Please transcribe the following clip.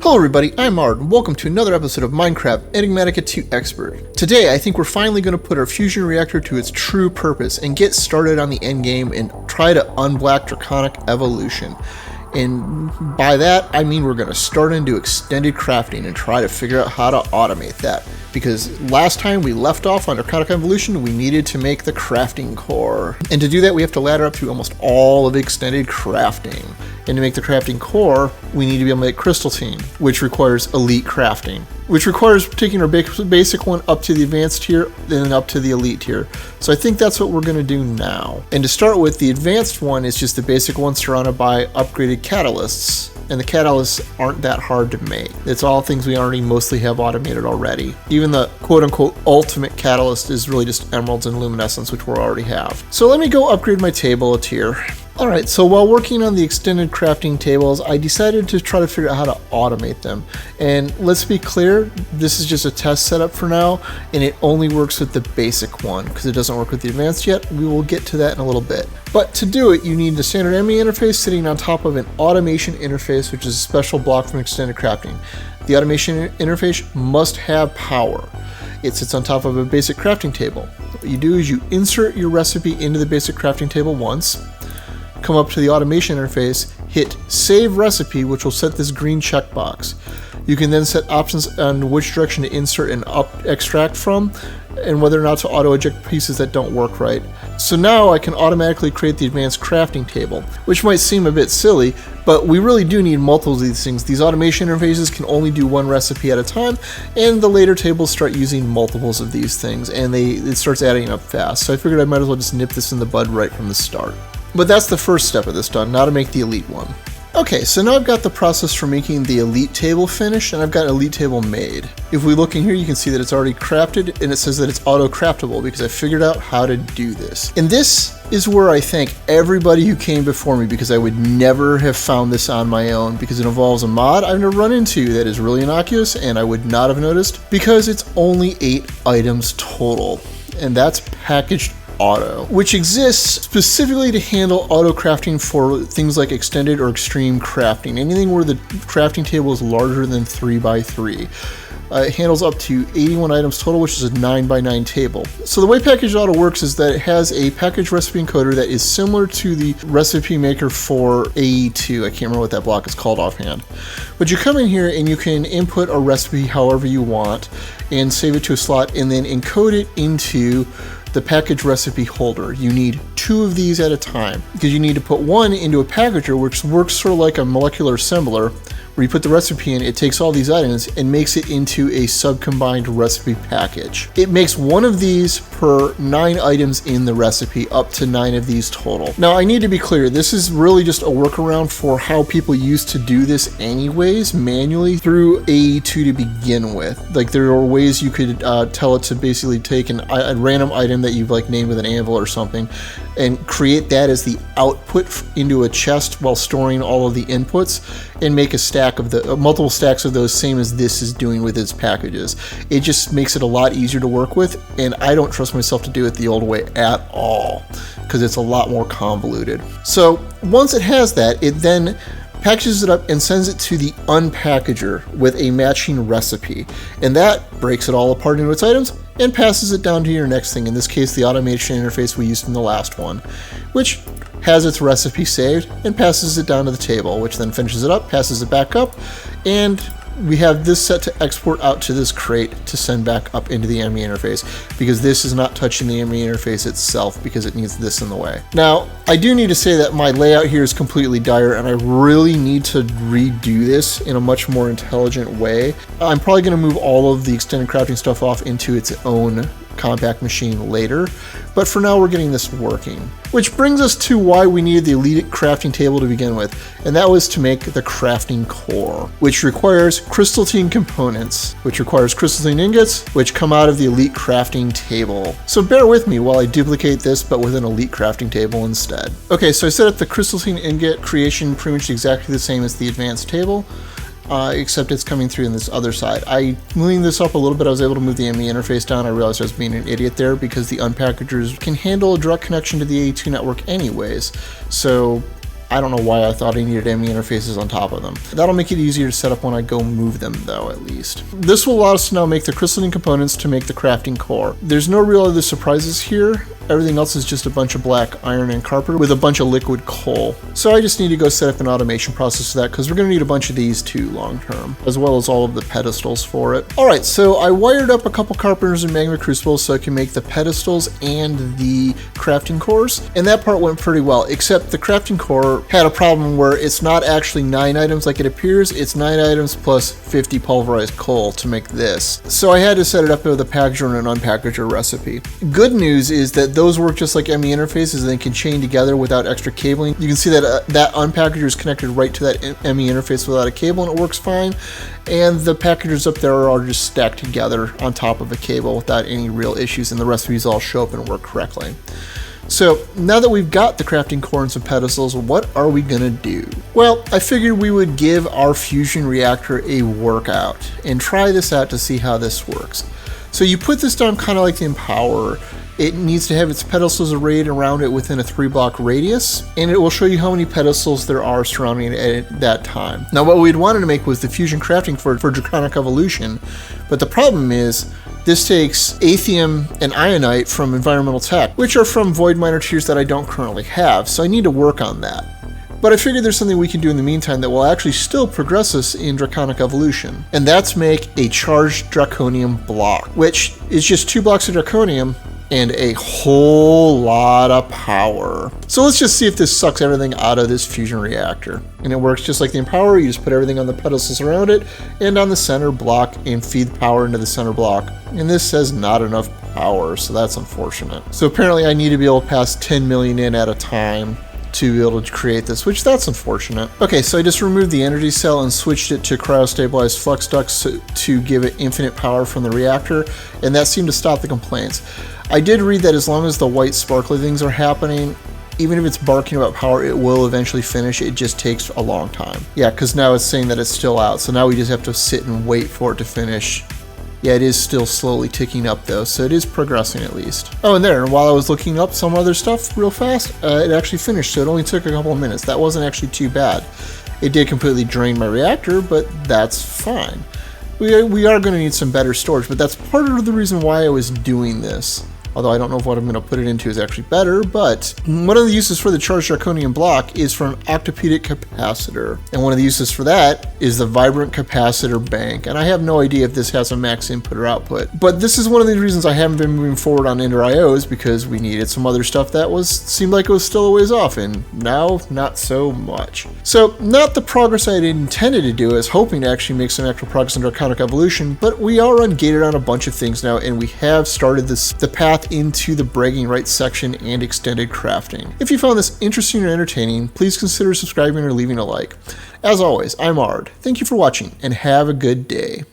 Hello everybody, I'm Art, and welcome to another episode of Minecraft Enigmatica 2 Expert. Today, I think we're finally going to put our fusion reactor to its true purpose and get started on the endgame and try to unblock Draconic evolution. And by that, I mean we're going to start into extended crafting and try to figure out how to automate that. Because last time we left off on Draconic evolution, we needed to make the crafting core. And to do that, we have to ladder up through almost all of extended crafting. And to make the crafting core, we need to be able to make crystal team, which requires elite crafting, which requires taking our basic one up to the advanced tier, then up to the elite tier. So I think that's what we're going to do now. And to start with, the advanced one is just the basic one surrounded by upgraded catalysts. And the catalysts aren't that hard to make. It's all things we already mostly have automated already. Even the quote-unquote ultimate catalyst is really just emeralds and luminescence, which we already have. So let me go upgrade my table a tier. Alright, so while working on the extended crafting tables, I decided to try to figure out how to automate them. And let's be clear, this is just a test setup for now, and it only works with the basic one, because it doesn't work with the advanced yet. We will get to that in a little bit. But to do it, you need the standard ME interface sitting on top of an automation interface, which is a special block from extended crafting. The automation interface must have power. It sits on top of a basic crafting table. What you do is you insert your recipe into the basic crafting table once, come up to the automation interface, hit save recipe, which will set this green checkbox. You can then set options on which direction to insert and extract from, and whether or not to auto eject pieces that don't work right. So now I can automatically create the advanced crafting table, which might seem a bit silly, but we really do need multiples of these things. These automation interfaces can only do one recipe at a time, and the later tables start using multiples of these things, and it starts adding up fast. So I figured I might as well just nip this in the bud right from the start. But that's the first step of this done, now to make the elite one. Okay, so now I've got the process for making the elite table finished, and I've got elite table made. If we look in here, you can see that it's already crafted, and it says that it's auto-craftable because I figured out how to do this. And this is where I thank everybody who came before me, because I would never have found this on my own, because it involves a mod I've never run into that is really innocuous, and I would not have noticed, because it's only 8 items total, and that's PackagedAuto, which exists specifically to handle auto crafting for things like extended or extreme crafting, anything where the crafting table is larger than 3x3. It handles up to 81 items total, which is a 9x9 table. So the way PackagedAuto works is that it has a package recipe encoder that is similar to the recipe maker for AE2. I can't remember what that block is called offhand. But you come in here and you can input a recipe however you want and save it to a slot and then encode it into the package recipe holder. You need 2 of these at a time because you need to put one into a packager, which works sort of like a molecular assembler, where you put the recipe in, it takes all these items and makes it into a sub-combined recipe package. It makes 1 of these per 9 items in the recipe, up to 9 of these total. Now I need to be clear, this is really just a workaround for how people used to do this anyways, manually through AE2 to begin with. Like there are ways you could tell it to basically take a random item that you've like named with an anvil or something and create that as the output into a chest while storing all of the inputs and make a stack of the multiple stacks of those, same as this is doing with its packages. It just makes it a lot easier to work with, and I don't trust myself to do it the old way at all because it's a lot more convoluted. So once it has that, it then packages it up and sends it to the unpackager with a matching recipe, and that breaks it all apart into its items and passes it down to your next thing, in this case the automation interface we used in the last one, which has its recipe saved and passes it down to the table, which then finishes it up, passes it back up, and we have this set to export out to this crate to send back up into the ME interface, because this is not touching the ME interface itself because it needs this in the way. Now, I do need to say that my layout here is completely dire and I really need to redo this in a much more intelligent way. I'm probably going to move all of the extended crafting stuff off into its own compact machine later, but for now we're getting this working. Which brings us to why we needed the elite crafting table to begin with, and that was to make the crafting core, which requires crystalline components, which requires crystalline ingots, which come out of the elite crafting table. So bear with me while I duplicate this, but with an elite crafting table instead. Okay, so I set up the crystalline ingot creation pretty much exactly the same as the advanced table. Except it's coming through on this other side. I cleaned this up a little bit. I was able to move the ME interface down. I realized I was being an idiot there because the unpackagers can handle a direct connection to the AE2 network anyways. So I don't know why I thought I needed ME interfaces on top of them. That'll make it easier to set up when I go move them though, at least. This will allow us to now make the crystalline components to make the crafting core. There's no real other surprises here. Everything else is just a bunch of black iron and copper with a bunch of liquid coal. So I just need to go set up an automation process for that because we're going to need a bunch of these too long term, as well as all of the pedestals for it. Alright, so I wired up a couple carpenters and magma crucibles so I can make the pedestals and the crafting cores, and that part went pretty well, except the crafting core had a problem where it's not actually 9 items like it appears, it's 9 items plus 50 pulverized coal to make this. So I had to set it up with a packager and an unpackager recipe. Good news is that those work just like ME interfaces and they can chain together without extra cabling. You can see that that unpackager is connected right to that ME interface without a cable and it works fine. And the packagers up there are just stacked together on top of a cable without any real issues, and the recipes all show up and work correctly. So now that we've got the crafting core and some pedestals, what are we gonna do? Well, I figured we would give our fusion reactor a workout and try this out to see how this works. So you put this down kind of like the Empower. It needs to have its pedestals arrayed around it within a 3-block radius, and it will show you how many pedestals there are surrounding it at that time. Now what we'd wanted to make was the fusion crafting for Draconic Evolution, but the problem is this takes Aethium and Ionite from Environmental Tech, which are from Void Miner tiers that I don't currently have, so I need to work on that. But I figured there's something we can do in the meantime that will actually still progress us in Draconic Evolution, and that's make a charged Draconium block, which is just 2 blocks of Draconium and a whole lot of power. So let's just see if this sucks everything out of this fusion reactor. And it works just like the Empower. You just put everything on the pedestals around it and on the center block and feed power into the center block. And this says not enough power, so that's unfortunate. So apparently I need to be able to pass 10 million in at a time to be able to create this, which that's unfortunate. Okay, so I just removed the energy cell and switched it to cryostabilized flux ducts to give it infinite power from the reactor, and that seemed to stop the complaints. I did read that as long as the white sparkly things are happening, even if it's barking about power, it will eventually finish. It just takes a long time. Yeah, because now it's saying that it's still out, so now we just have to sit and wait for it to finish. Yeah, it is still slowly ticking up though, so it is progressing at least. Oh, and there, and while I was looking up some other stuff real fast, it actually finished, so it only took a couple of minutes. That wasn't actually too bad. It did completely drain my reactor, but that's fine. We are going to need some better storage, but that's part of the reason why I was doing this. Although I don't know if what I'm going to put it into is actually better, but one of the uses for the charged Draconium block is for an octopedic capacitor. And one of the uses for that is the vibrant capacitor bank. And I have no idea if this has a max input or output. But this is one of the reasons I haven't been moving forward on Ender IOs, because we needed some other stuff that seemed like it was still a ways off, and now not so much. So not the progress I had intended to do. I was hoping to actually make some actual progress in Draconic Evolution, but we are ungated on a bunch of things now, and we have started the path into the bragging rights section and extended crafting. If you found this interesting or entertaining, please consider subscribing or leaving a like. As always, I'm Ard. Thank you for watching, and have a good day.